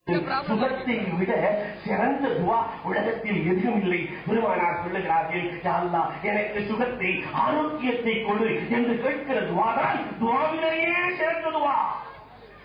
சுகத்தை விட சிறந்த துவா உலகத்தில் எதுவும் இல்லை. பெருமானார் சொல்லுகிறார்கள், யா அல்லாஹ் எனக்கு சுகத்தை ஆரோக்கியத்தை கொடு என்று கேட்கிற துவாதான் துவாவிலேயே சிறந்த துவா.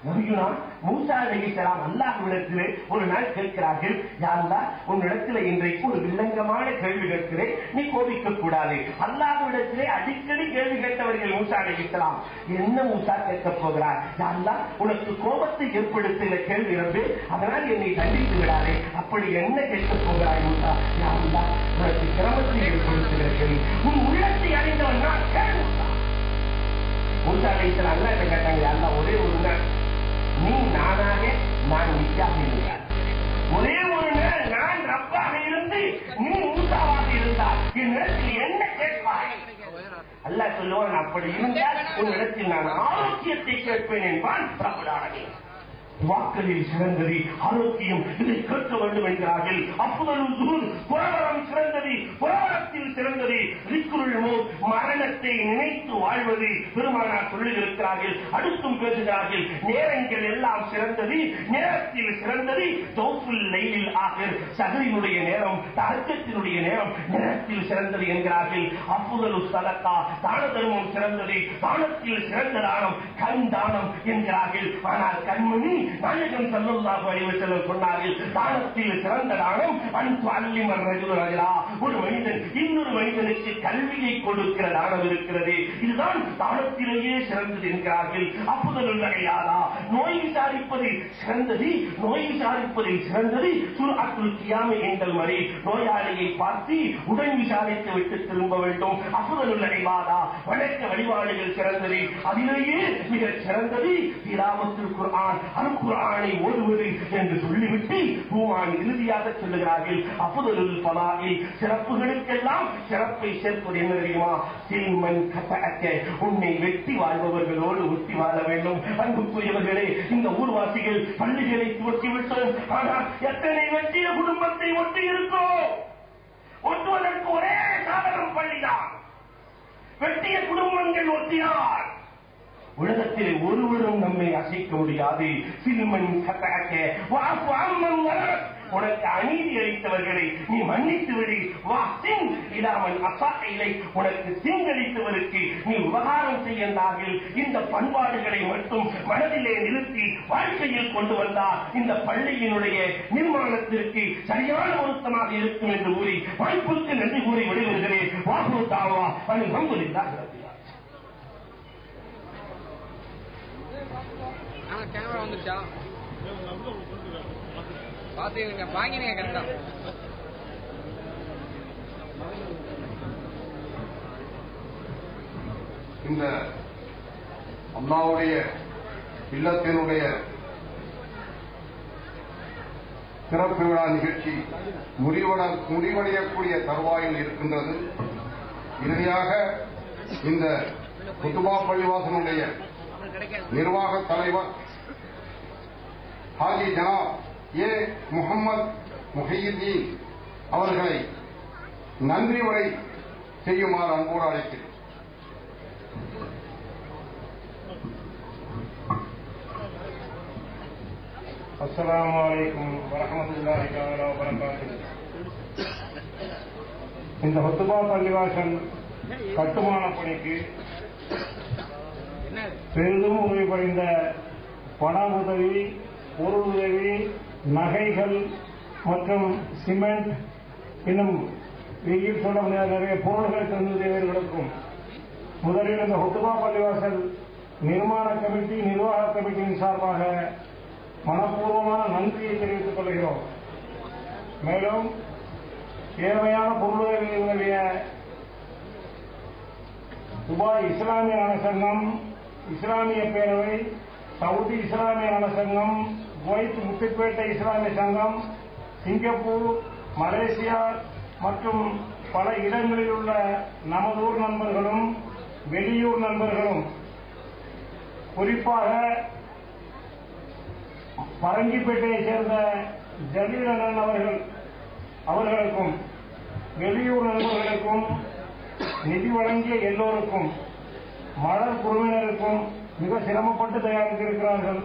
நபியுனா மூசா அலைஹிஸ்ஸலாம் அல்லாஹ்விடத்திலே ஒரு நாள் கேட்கிறார்கள், யா அல்லாஹ் உன்னிடத்திலே இன்றைக்கு ஒரு வில்லங்கமான கேள்வி கேட்கிறேன், நீ கோபிக்க கூடாது. அல்லாஹ்விடத்திலே அடிக்கடி கேள்வி கேட்டவர்கள் மூசா அலைஹிஸ்ஸலாம். என்ன மூசா கேட்க போகிறார்? யா அல்லாஹ் உனக்கு கோபத்தை ஏற்படுத்துகிற கேள்வி இருந்து அதனால் என்னை தண்டித்து விடாதே. அப்படி என்ன கேட்க போகிறாய் மூசா? யா அல்லாஹ் உனக்கு சிரமத்தை ஏற்படுத்துகிற கேள்வி, உன் உள்ளத்தை அறிந்தவன் நான் கேள் மூசா. மூசா அலைஹிஸ்ஸலாம் அல்லாஹ் கேட்டாங்க, யா அல்லாஹ் ஒரே ஒரு நாள் நீ நானாக நான் நித்யாக இருந்தார், ஒரே ஒரு நாள் நான் ரப்பாக இருந்து நீ மூசாவாக இருந்தார், என்னிடத்தில் என்ன கேட்பாய்? அல்லாஹ் சொல்லுவான், அப்படி இருந்தால் உன்னிடத்தில் நான் ஆரோக்கியத்தை கேட்பேன் என்பான் ரப்பல் ஆலமீன். வாக்களில் சிறந்தது ஆரோக்கியம், இதை கேட்க வேண்டும் என்கிறார்கள். அஃதலுல் ஸுஹூர் புறவரம் சிறந்தது, புறவரத்தில் சிறந்தது ரிக்ருல் மௌத் மரணத்தை நினைத்து வாழ்வது பெருமானார் சொல்லியிருக்கிறார்கள். அடுத்தும் பேசுகிறார்கள், நேரங்கள் எல்லாம் சிறந்தது, நேரத்தில் சிறந்தது தௌஃபுல் லைலில் ஆகிர் சஹரினுடைய நேரம், தஹஜ்ஜுடைய நேரம் நேரத்தில் சிறந்தது என்கிறார்கள். அஃதலு ஸதகா தான தர்மம் சிறந்தது, தானத்தில் சிறந்த தானம் கண் தானம் என்கிறார்கள். ஆனால் கண்மணி நாயகம் ஸல்லல்லாஹு அலைஹி வஸல்லம் சொன்னார்கள், தானத்தில் சிறந்த தானம் அன்து அல்லிமர் ரஜுல் ரஜுலா, ஒரு மனிதன் இன்னொரு மனிதனுக்கு கல்வியை கொடுக்கிற தானம் இருக்கிறது, இதுதான் தானத்திலேயே சிறந்தது என்கிறார்கள். அஃதலுல் இயாதா நோய் விசாரிப்பது சிறந்தது, நோய் விசாரிப்பதில் சிறந்தது சூரத்துல் கியாமா எங்கள் மரி, நோயாளியை பார்த்து உடன் விசாரித்து விட்டு திரும்ப வேண்டும். அஃதலுல் இபாதா வணக்க வழிபாடுகள் சிறந்தது, அதிலேயே மிக சிறந்தது திலாவத்துல் குர்ஆன் குர்ஆனை ஓதுவது என்று சொல்லிவிட்டு குர்ஆன் இறுதியாக சொல்லுகிறார்கள், அஃதலுல் ஃபலாஇல் சிறப்புகளுக்கெல்லாம் சிறப்பை சேர்ப்பது என்ன தெரியுமா? சில்மன் கதஅக உன்னை வெட்டி வாழ்பவர்களோடு ஒட்டி வாழ வேண்டும். அன்புக்குரியவர்களே, இந்த ஊர்வாசிகள் பள்ளிகளை துவக்கிவிட்டோம், ஆனால் எத்தனை வெற்றிய குடும்பத்தை ஒட்டி இருக்கோம்? ஒட்டுவதற்கு ஒரே சாதனம் பள்ளிதான். வெட்டிய குடும்பங்கள் ஒட்டினார் உலகத்தில் ஒருவரும் நம்மை அசைக்க முடியாது. சில்மன் கதஅக வஅஃபு அம்மன் வலக், உனக்கு அநீதி அளித்தவர்களை நீ மன்னித்து விடு. வஹ்சின் இலா மன் அஸா இலைக், உனக்கு தீங்களித்தவருக்கு நீ உபகாரம் செய்யுங்கள். இந்த பண்பாடுகளை மட்டும் மனதிலே நிறுத்தி வாழ்க்கையில் கொண்டு வந்தால் இந்த பள்ளியினுடைய நிர்மாணத்திற்கு சரியான பொருத்தமாக இருக்கும் என்று கூறி வாய்ப்புக்கு நன்றி கூறி விடைபெறுகிறேன். வாஹு தாவா அல்ஹம்துலில்லாஹ். கேமரா வந்துச்சா பாத்துங்க, வாங்கினீங்க கரெக்டா. இந்த அல்லாஹ்வுடைய இல்லத்தினுடைய சிறப்பு விழா நிகழ்ச்சி முடிவடையக்கூடிய தருவாயில் இருக்கின்றது. இறுதியாக இந்த குத்துபா பள்ளிவாசனுடைய நிர்வாக தலைவர் ஹாஜி ஜனாப் ஏ முஹம்மது முஹையீன் அவர்களை நன்றி உரை செய்யுமாறு அன்போடு அழைக்கிறேன். அஸ்ஸலாமு அலைக்கும் வரஹ்மத்துல்லாஹி தஆலா வ பரகாத்துஹு. இந்த ஹுத்பா பள்ளிவாசல் கட்டுமான பணிக்கு பெரிதும் உதவி புரிந்த பண உதவி, பொருள் உதவி, நகைகள் மற்றும் சிமெண்ட், இன்னும் வெயில் சொல்ல முடியாத நிறைய பொருள்கள் தந்துள்ளவர்களுக்கும் முதலில் இந்த ஹுத்பா பள்ளிவாசல் நிர்மாண கமிட்டி, நிர்வாக கமிட்டியின் சார்பாக மனப்பூர்வமான நன்றியை தெரிவித்துக் கொள்கிறோம். மேலும் ஏழ்மையான பொருளுதவிகளுடைய துபாய் இஸ்லாமிய நலசங்கம், இஸ்லாமிய பேரவை, சவுதி இஸ்லாமிய நலசங்கம், குவைத் முத்துப்பேட்டை இஸ்லாமிய சங்கம், சிங்கப்பூர், மலேசியா மற்றும் பல இடங்களில் உள்ள நமது ஊர் நண்பர்களும் வெளியூர் நண்பர்களும், குறிப்பாக பரங்கிப்பேட்டையைச் சேர்ந்த ஜலீல் அண்ணன் அவர்களுக்கும் வெளியூர் நண்பர்களுக்கும் நிதி வழங்கிய எல்லோருக்கும், மலர் குழுவினருக்கும் மிக சிரமப்பட்டு தயாரித்திருக்கிறார்கள்.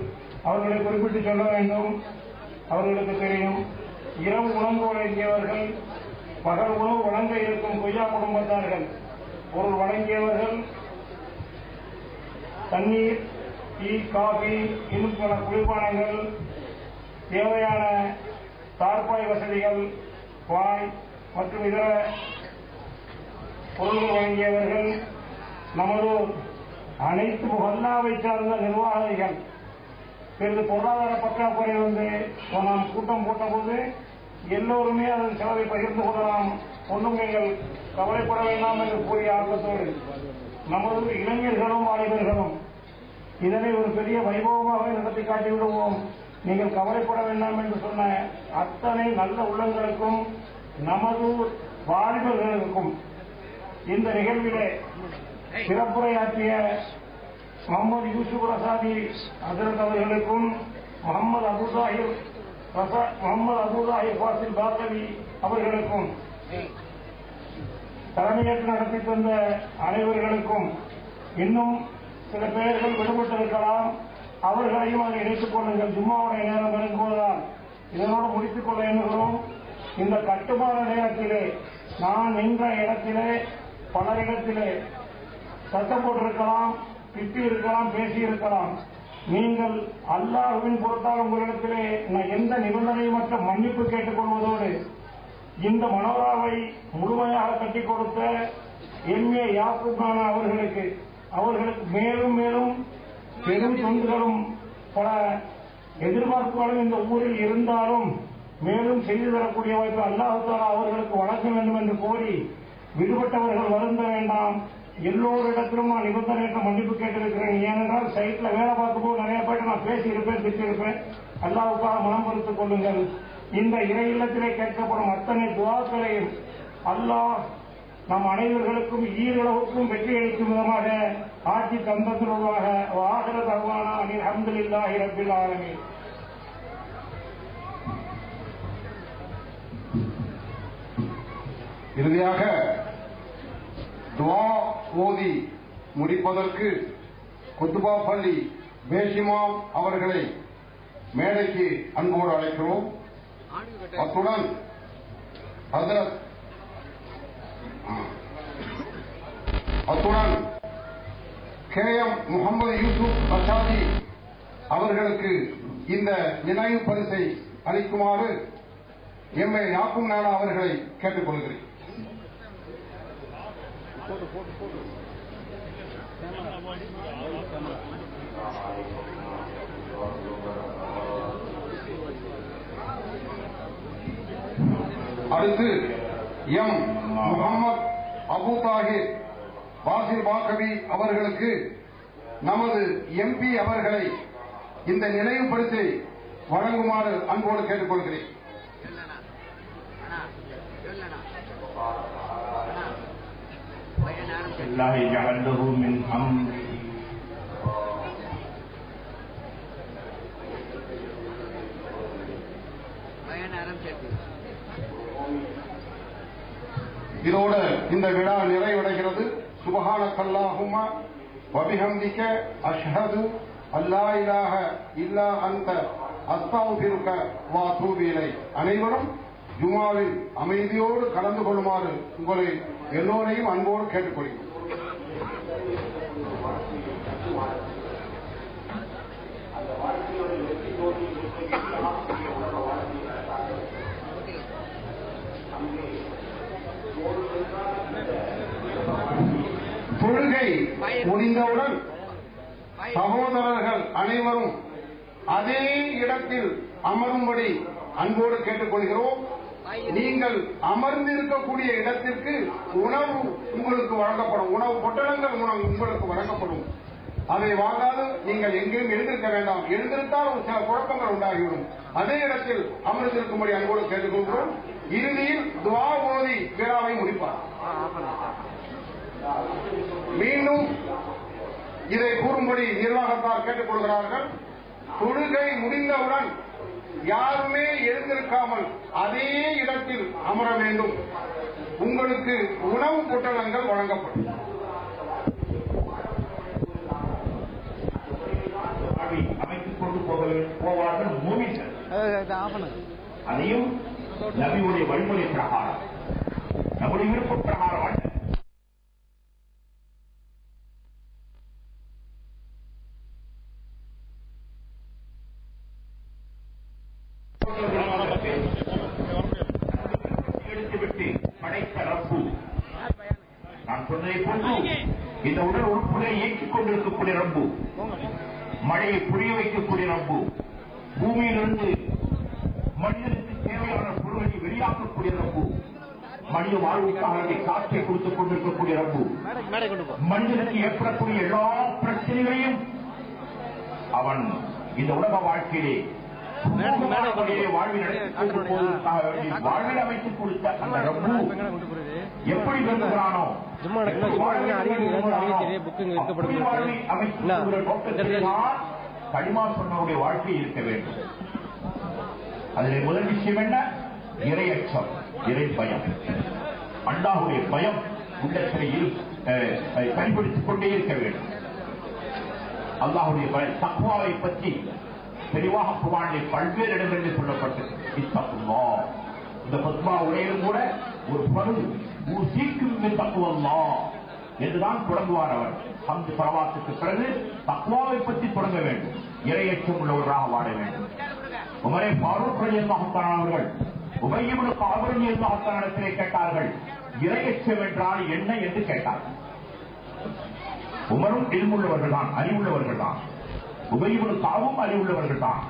அவர்களை குறிப்பிட்டு சொல்ல வேண்டும். அவர்களுக்கு தெரியும். இரவு உணவு வழங்கியவர்கள், பகல் உணவு வழங்க இருக்கும் கொய்யா குடும்பத்தார்கள், பொருள் வழங்கியவர்கள், தண்ணீர், டீ, காபி, இன்னும் பல குளிர்பானங்கள், தேவையான தார்பாய் வசதிகள், பாய் மற்றும் இதர பொருள்கள் வழங்கியவர்கள், நமது அனைத்து மொஹல்லாவை சார்ந்த நிர்வாகிகள். பிறகு பொருளாதார பற்றாக்குறை வந்து நாம் கூட்டம் போட்டபோது எல்லோருமே அதன் செலவை பகிர்ந்து கொள்ளலாம், ஒன்றும் நீங்கள் கவலைப்பட வேண்டாம் என்று கூறிய ஆர்வத்தோடு நமது இளைஞர்களும் வாலிபர்களும் இதனை ஒரு பெரிய வைபவமாக நடத்தி காட்டிவிடுவோம், நீங்கள் கவலைப்பட வேண்டாம் என்று சொன்ன அத்தனை நல்ல உள்ளங்களுக்கும் நமது வாலிபர்களுக்கும் இந்த நிகழ்விலே சிறப்புரையாற்றிய முகமது யூசுப் ரசாதி ஹசரத் அவர்களுக்கும், முகமது அபுதாஹிர் ஃபாசில் பாக்கவி அவர்களுக்கும், தலைமையேற்று நடத்தி தந்த அனைவர்களுக்கும், இன்னும் சில பெயர்கள் விடுபட்டிருக்கலாம், அவர்களையும் அதை இணைத்துக் கொள்ளுங்கள். ஜும்மாவுடைய நேரம் இருக்கும்போதுதான் இதனோடு முடித்துக் கொள்ள எண்ணுகிறோம். இந்த கட்டுமான நேரத்திலே நான் நின்ற இடத்திலே பலரிடத்திலே சட்டம் போட்டிருக்கலாம், திட்டி இருக்கலாம், பேசியிருக்கலாம். நீங்கள் அல்லாஹ்வின் பொறுத்தால் உங்களிடத்திலே எந்த நிபந்தனையுமற்ற மன்னிப்பு கேட்டுக் கொள்வதோடு இந்த மனோராவை முழுமையாக கட்டிக் கொடுத்த எம்ஏ யாக்கூப் நானா அவர்களுக்கு மேலும் மேலும் பெரும் தொண்டுகளும் பல எதிர்பார்ப்புகளும் இந்த ஊரில் இருந்தாலும் மேலும் செய்து தரக்கூடிய வாய்ப்பு அல்லாஹ் தஆலா அவர்களுக்கு வழங்க வேண்டும் என்று கோரி விடுபட்டவர்கள் வருந்த வேண்டாம். எல்லோரிடத்திலும் நான் நிபந்தனையற்ற மன்னிப்பு கேட்டிருக்கிறேன். ஏனென்றால் சைட்ல வேலை பார்க்கும்போது நிறைய பேர் நான் பேசியிருப்பேன், திட்டிருப்பேன். அல்லாஹ்வுக்காக மனம் பொறுத்துக் கொள்ளுங்கள். இந்த இறை இல்லத்திலே கேட்கப்படும் அத்தனை துஆக்களையும் அல்லாஹ் நம் அனைவர்களுக்கும் ஈரளவுக்கும் வெற்றி அளிக்கும் விதமாக ஆட்சி தந்ததுருவாக. ஆகிர தஅவானா அனில் ஹம்துலில்லாஹி ரப்பில் ஆலமீன். இறுதியாக துஆ ஓதி முடிப்பதற்கு குத்துபா பள்ளி பேஷிமாம் அவர்களை மேடைக்கு அன்போடு அழைக்கிறோம். அத்துடன் KM முகமது யூசுப் ரஷாதி அவர்களுக்கு இந்த நினைவு பரிசை அளிக்குமாறு எம்ஏ யாக்கூப் நானா அவர்களை கேட்டுக் கொள்கிறேன். அடுத்து எம் முகமது அபுதாஹிர் ஃபாசில் பாக்கவி அவர்களுக்கு நமது MP அவர்களை இந்த நினைவு பரிசை வழங்குமாறு அன்போடு கேட்டுக் கொள்கிறேன். இதோடு இந்த விழா நிறைவடைகிறது. சுப்ஹானக்கல்லாஹும்ம வபிஹம்திக அஷ்ஹது அல்லா இலாஹ இல்லா அன்த அஸ்தக்ஃபிருக வ அத்தூபு இலைக். அனைவரும் ஜுமாவில் அமைதியோடு கலந்து கொள்ளுமாறு உங்களை எல்லோரையும் அன்போடு கேட்டுக்கொள்கிறேன். தொழுகை முடிந்தவுடன் சகோதரர்கள் அனைவரும் அதே இடத்தில் அமரும்படி அன்போடு கேட்டுக்கொள்கிறோம். நீங்கள் அமர்ந்திருக்கக்கூடிய இடத்திற்கு உணவு உங்களுக்கு வழங்கப்படும், உணவு பொட்டலங்கள் உங்களுக்கு வழங்கப்படும். அதை வாங்காது நீங்கள் எங்கேயும் எழுந்திருக்க வேண்டாம். எழுந்திருந்தால் ஒரு சில குழப்பங்கள் உண்டாகிவிடும். அதே இடத்தில் அமர்ந்திருக்கும்படி அன்போடு கேட்டுக்கொள்கிறோம். இறுதியில் துஆ ஓதி விழாவை முடிப்பார். மீண்டும் இதை கூறும்படி நிர்வாகத்தார் கேட்டுக் கொள்கிறார்கள். தொழுகை முடிந்தவுடன் யாருமே எழுந்திருக்காமல் அதே இடத்தில் அமர வேண்டும். உங்களுக்கு உணவு பொட்டலங்கள் வழங்கப்படும். அமைத்துக் கொண்டு போவார்கள் மூமின்கள். அதையும் நபியுடைய வழிமுறை பிரகாரம், நம்முடைய விருப்ப பிரகாரம் அல்ல. எடுத்துவிட்டு படைத்த ரப்பு, நான் சொன்னதை போன்று இந்த உடல் உறுப்புகளை இயக்கிக் கொண்டிருக்கக்கூடிய ரப்பு, மழையை புரிய வைக்கக்கூடிய ரப்பு, பூமியிலிருந்து மனிதனுக்கு தேவையான பொருள்களை வெளியாக்கக்கூடிய ரப்பு, மனித வாழ்வுக்காக காற்றை கொடுத்துக் கொண்டிருக்கக்கூடிய ரப்பு, மனிதனுக்கு ஏற்படக்கூடிய எல்லா பிரச்சனைகளையும் அவன் இந்த உலக வாழ்க்கையிலே வாழ்வில் அமைத்துக் கொடுத்த அந்த ரப்பு எப்படி விரும்புகிறானோ, களிமா சொன்னவருடைய வாழ்க்கை இருக்க வேண்டும். அதில் முதல் விஷயம் என்ன? இறையச்சம், இறை பயம், அல்லாஹ்வுடைய பயம் உள்ளத்தில் பயன்படுத்திக் கொண்டே இருக்க வேண்டும். அல்லாஹ்வுடைய பயம், தக்வாவை பற்றி தெளிவாக குர்ஆனில் பல்வேறு இடங்களில் சொல்லப்பட்டது. இந்த ஃபத்வா உரையிலும் கூட ஒரு பருது சீக்கும் தக்குவல்லாஹ் என்றுதான் தொடங்குவார் அவர். ஹம்து ஸலவாத்துக்கு பிறகு தக்வாவை பற்றி தொடங்க வேண்டும், இறையச்சம் உள்ளவராக வாழ வேண்டும். உமரே ஃபாரூக் ரலியல்லாஹு தஆலா அவர்கள் உபய் இப்னு கஅப் ரலியல்லாஹு தஆலா இடத்திலே கேட்டார்கள், இறையச்சம் என்றால் என்ன என்று கேட்டார்கள். உமரும் இல்முள்ளவர்கள் தான், அறிவுள்ளவர்கள் தான். உபய் இப்னு கஅபும் அறிவுள்ளவர்கள் தான்.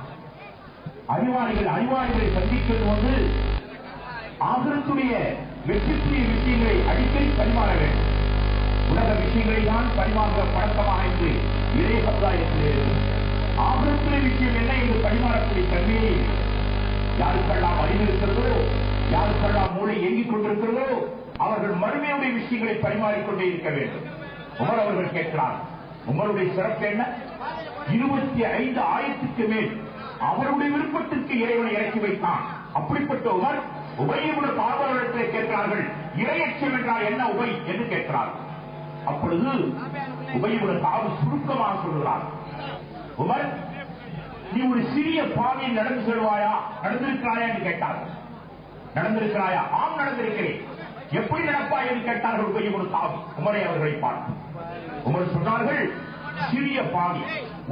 அறிவாளிகளை சந்திக்கிறது வந்து ஆகிரத்துடைய வெற்றிக்குரிய விஷயங்களை அடிக்கடி பரிமாற வேண்டும். உலக விஷயங்களை தான் பரிமாறுகிற பழக்கமாக என்று இறை சமுதாயத்தில் இருக்கு. ஆகிரத்துடைய விஷயம் என்ன என்று பரிமாறக்கூடிய தன்மையை யாருக்கெல்லாம் அறிந்திருக்கிறதோ, யாருக்கெல்லாம் மூளை இயங்கிக் கொண்டிருக்கிறதோ அவர்கள் மறுமையுடைய விஷயங்களை பரிமாறிக்கொண்டே இருக்க வேண்டும். உமர் அவர்கள் கேட்கிறார், உங்களுடைய சிறப்பு என்ன? 25 ஆயிரத்துக்கு மேல் அவருடைய விருப்பத்திற்கு இறைவனை இறக்கி வைத்தான். அப்படிப்பட்ட உமர் உபய் இப்னு கஅப் அவர்களிடத்தில் கேட்கிறார்கள், இறையச்சம் என்றால் என்ன உபய் என்று கேட்கிறார்கள். அப்பொழுது உபய் இப்னு கஅப் சுருக்கமாக சொல்கிறார், உமர், நீ ஒரு சிறிய பாதையில் நடந்து செல்வாயா, நடந்திருக்கிறாயா என்று கேட்டார்கள். நடந்திருக்கிறாயா? ஆம், நடந்திருக்கிறேன். எப்படி நடப்பாய் என்று கேட்டார்கள் உபய் இப்னு கஅப் உமரை அவர்களை பார்த்து. உமர் சொன்னார்கள், சிறிய பாதை,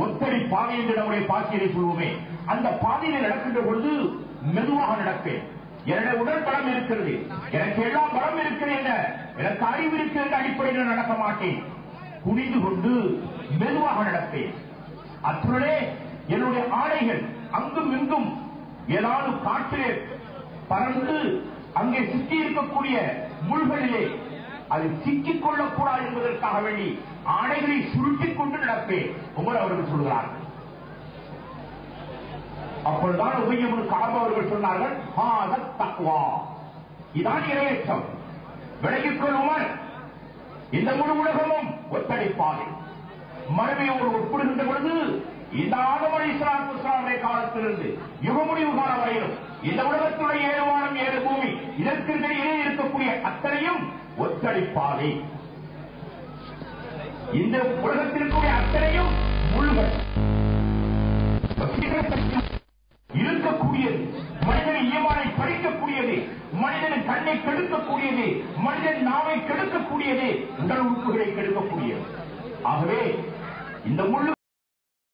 ஒத்தடி பாதை என்று நம்முடைய பாக்கியரை சொல்வோமே, அந்த பாதையில் நடக்கின்ற பொழுது மெதுவாக நடப்பேன். என்னுடைய உடல் பலம் இருக்கிறது, எனக்கு எல்லாம் பலம் இருக்கிறது, எனக்கு அறிவு இருக்கிற அடிப்படையில் நடக்க மாட்டேன். குனிந்து கொண்டு மெதுவாக நடப்பேன். அத்துடனே என்னுடைய ஆடைகள் அங்கும் இங்கும் ஏதாவது காற்றிலே பறந்து அங்கே சிக்கி இருக்கக்கூடிய முள்களிலே அது சிக்கிக் கொள்ளக்கூடாது என்பதற்காக வேண்டி ஆடைகளை சுருட்டிக் கொண்டு நடப்பேன் உமர் அவர்கள் சொல்கிறார்கள். அப்பொழுதுதான் உபய் இப்னு கஅப் அவர்கள் சொன்னார்கள், தக்வா, இதான் இறையச்சம். விலகிக் கொள் உமர், இந்த முழு உலகமும் ஒத்தடைப்பாதை. மறுமையோடு ஒப்பிடுகின்ற பொழுது இந்த ஆதம் அலைஹிஸ்ஸலாத்து வஸ்ஸலாமுடைய காலத்திலிருந்து யுக முடிவு காலம் வரையிலும் இந்த உலகத்துடைய 7 வானம் 7 பூமி இதற்கு இடையே இருக்கக்கூடிய அத்தனையும் ஒத்தடைப்பாதை. இந்த உலகத்திற்குரிய அத்தனையும் முள்ளுகள் இருக்கக்கூடியது, மனிதனின் ஈமானை பறிக்கக்கூடியது, மனிதனின் கண்ணை கெடுக்கக்கூடியது, மனிதன் நாவை கெடுக்கக்கூடியது, உடல் உறுப்புகளை கெடுக்கக்கூடியது. ஆகவே இந்த முள்ளு